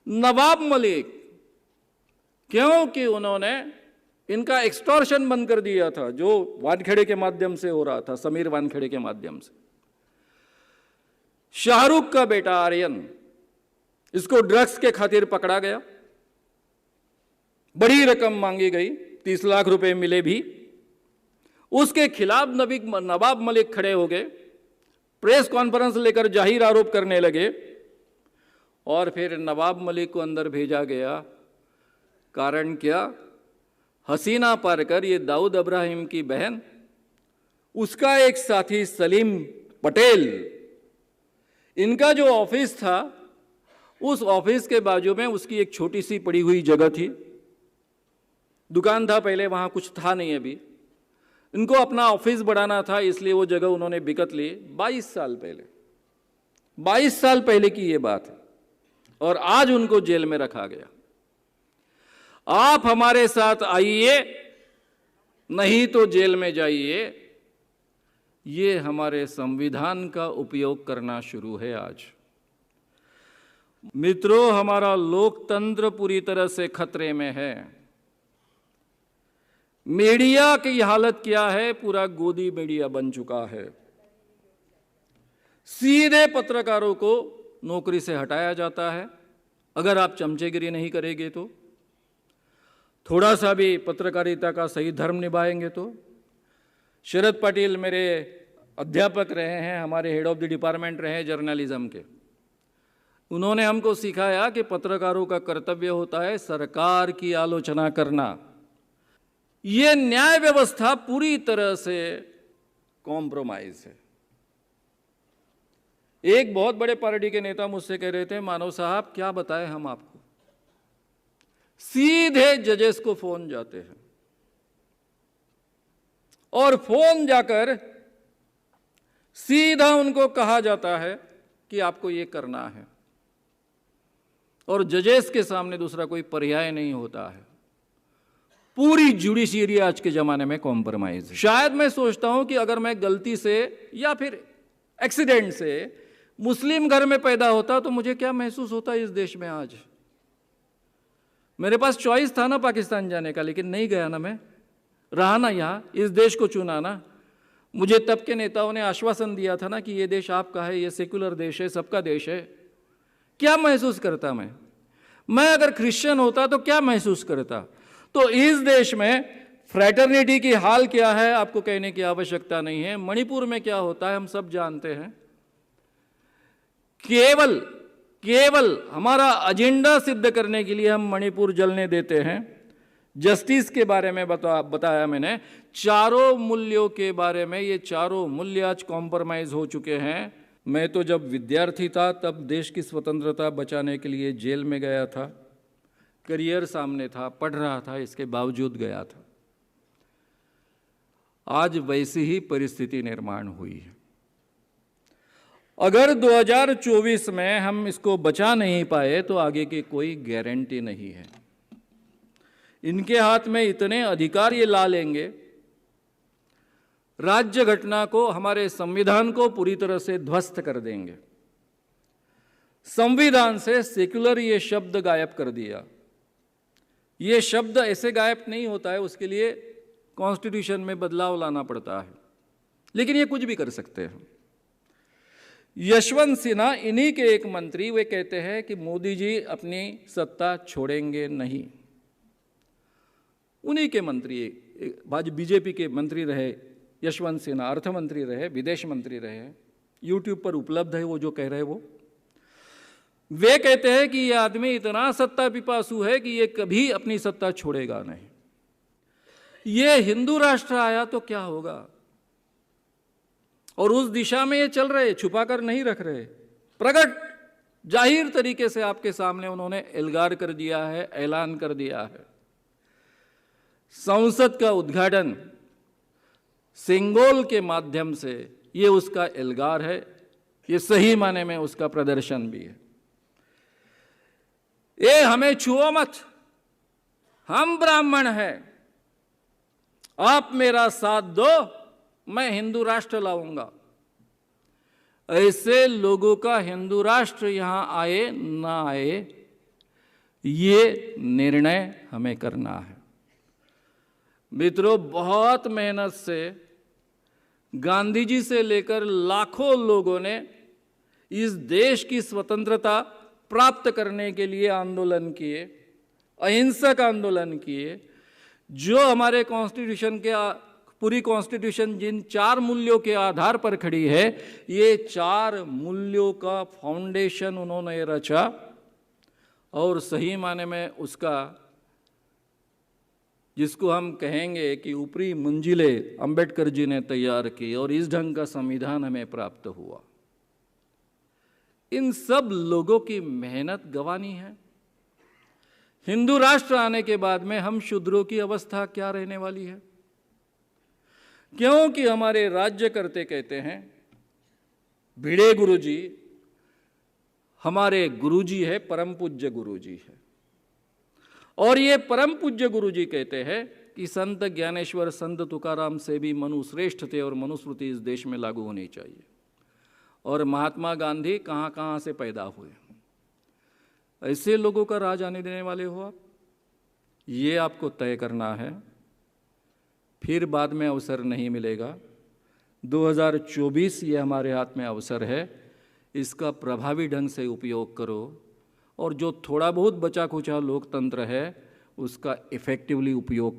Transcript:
नवाब मलिक, क्योंकि उन्होंने इनका एक्सटॉर्शन बंद कर दिया था जो वानखेड़े के माध्यम से हो रहा था, समीर वानखेड़े के माध्यम से। शाहरुख का बेटा आर्यन, इसको ड्रग्स के खातिर पकड़ा गया, बड़ी रकम मांगी गई, 30 लाख रुपए मिले भी। उसके खिलाफ नवाब मलिक खड़े हो गए, प्रेस कॉन्फ्रेंस लेकर जाहिर आरोप करने लगे, और फिर नवाब मलिक को अंदर भेजा गया। कारण क्या? हसीना पारकर, ये दाऊद इब्राहिम की बहन, उसका एक साथी सलीम पटेल, इनका जो ऑफिस था, उस ऑफिस के बाजू में उसकी एक छोटी सी पड़ी हुई जगह थी, दुकान था पहले, वहां कुछ था नहीं अभी। इनको अपना ऑफिस बढ़ाना था, इसलिए वो जगह उन्होंने बिकत ली। 22 साल पहले, 22 साल पहले की ये बात है, और आज उनको जेल में रखा गया। आप हमारे साथ आइए, नहीं तो जेल में जाइए। ये हमारे संविधान का उपयोग करना शुरू है आज। मित्रों, हमारा लोकतंत्र पूरी तरह से खतरे में है। मीडिया की हालत क्या है? पूरा गोदी मीडिया बन चुका है। सीधे पत्रकारों को नौकरी से हटाया जाता है अगर आप चमचेगिरी नहीं करेंगे तो, थोड़ा सा भी पत्रकारिता का सही धर्म निभाएंगे तो। शरद पाटिल मेरे अध्यापक रहे हैं, हमारे हेड ऑफ द डिपार्टमेंट रहे हैं जर्नलिज्म के। उन्होंने हमको सिखाया कि पत्रकारों का कर्तव्य होता है सरकार की आलोचना करना। ये न्याय व्यवस्था पूरी तरह से कॉम्प्रोमाइज है। एक बहुत बड़े पार्टी के नेता मुझसे कह रहे थे, मानव साहब क्या बताएं हम आपको। सीधे जजेस को फोन जाते हैं, और फोन जाकर सीधा उनको कहा जाता है कि आपको ये करना है, और जजेस के सामने दूसरा कोई पर्याय नहीं होता है। पूरी जुडिशियरी आज के जमाने में कॉम्प्रोमाइज है। शायद मैं सोचता हूं कि अगर मैं गलती से या फिर एक्सीडेंट से मुस्लिम घर में पैदा होता तो मुझे क्या महसूस होता इस देश में आज। मेरे पास चॉइस था ना पाकिस्तान जाने का, लेकिन नहीं गया ना, मैं रहा ना यहाँ, इस देश को चुना ना। मुझे तब के नेताओं ने आश्वासन दिया था ना कि ये देश आपका है, ये सेक्युलर देश है, सबका देश है। क्या महसूस करता मैं अगर क्रिश्चियन होता तो क्या महसूस करता। तो इस देश में फ्रैटर्निटी की हाल क्या है आपको कहने की आवश्यकता नहीं है। मणिपुर में क्या होता है हम सब जानते हैं। केवल हमारा एजेंडा सिद्ध करने के लिए हम मणिपुर जलने देते हैं। जस्टिस के बारे में बताया मैंने, चारों मूल्यों के बारे में। ये चारों मूल्य आज कॉम्प्रोमाइज हो चुके हैं। मैं तो जब विद्यार्थी था तब देश की स्वतंत्रता बचाने के लिए जेल में गया था, करियर सामने था, पढ़ रहा था, इसके बावजूद गया था। आज वैसी ही परिस्थिति निर्माण हुई है। अगर 2024 में हम इसको बचा नहीं पाए तो आगे की कोई गारंटी नहीं है। इनके हाथ में इतने अधिकार ये ला लेंगे, राज्य घटना को, हमारे संविधान को पूरी तरह से ध्वस्त कर देंगे। संविधान से सेक्युलर ये शब्द गायब कर दिया। ये शब्द ऐसे गायब नहीं होता है, उसके लिए कॉन्स्टिट्यूशन में बदलाव लाना पड़ता है, लेकिन ये कुछ भी कर सकते हैं। यशवंत सिन्हा, इन्हीं के एक मंत्री, वे कहते हैं कि मोदी जी अपनी सत्ता छोड़ेंगे नहीं। उन्हीं के मंत्री, बीजेपी के मंत्री रहे यशवंत सिन्हा, अर्थ मंत्री रहे, विदेश मंत्री रहे, यूट्यूब पर उपलब्ध है वो जो कह रहे वो। वे कहते हैं कि ये आदमी इतना सत्ता पिपासु है कि ये कभी अपनी सत्ता छोड़ेगा नहीं। ये हिंदू राष्ट्र आया तो क्या होगा, और उस दिशा में ये चल रहे, छुपा कर नहीं रख रहे, प्रकट जाहिर तरीके से आपके सामने उन्होंने एल्गार कर दिया है, ऐलान कर दिया है। संसद का उद्घाटन सिंगोल के माध्यम से, ये उसका एल्गार है, ये सही माने में उसका प्रदर्शन भी है। ये हमें छुओ मत, हम ब्राह्मण हैं, आप मेरा साथ दो, मैं हिंदू राष्ट्र लाऊंगा। ऐसे लोगों का हिंदू राष्ट्र यहां आए ना आए, ये निर्णय हमें करना है। मित्रों, बहुत मेहनत से गांधी जी से लेकर लाखों लोगों ने इस देश की स्वतंत्रता प्राप्त करने के लिए आंदोलन किए, अहिंसक आंदोलन किए। जो हमारे कॉन्स्टिट्यूशन के पूरी कॉन्स्टिट्यूशन जिन 4 मूल्यों के आधार पर खड़ी है, ये 4 मूल्यों का फाउंडेशन उन्होंने रचा और सही माने में उसका, जिसको हम कहेंगे कि ऊपरी मंजिलें अंबेडकर जी ने तैयार की और इस ढंग का संविधान हमें प्राप्त हुआ। इन सब लोगों की मेहनत गंवानी है। हिंदू राष्ट्र आने के बाद में हम शूद्रों की अवस्था क्या रहने वाली है? क्योंकि हमारे राज्य करते कहते हैं भिड़े गुरुजी हमारे गुरुजी है, परम पूज्य गुरुजी है। और ये परम पूज्य गुरुजी कहते हैं कि संत ज्ञानेश्वर, संत तुकाराम से भी मनु श्रेष्ठ थे और मनुस्मृति इस देश में लागू होनी चाहिए। और महात्मा गांधी कहाँ कहाँ से पैदा हुए, ऐसे लोगों का राज आने देने वाले हो आप? ये आपको तय करना है, फिर बाद में अवसर नहीं मिलेगा। 2024 ये हमारे हाथ में अवसर है, इसका प्रभावी ढंग से उपयोग करो और जो थोड़ा बहुत बचा खुचा लोकतंत्र है उसका इफेक्टिवली उपयोग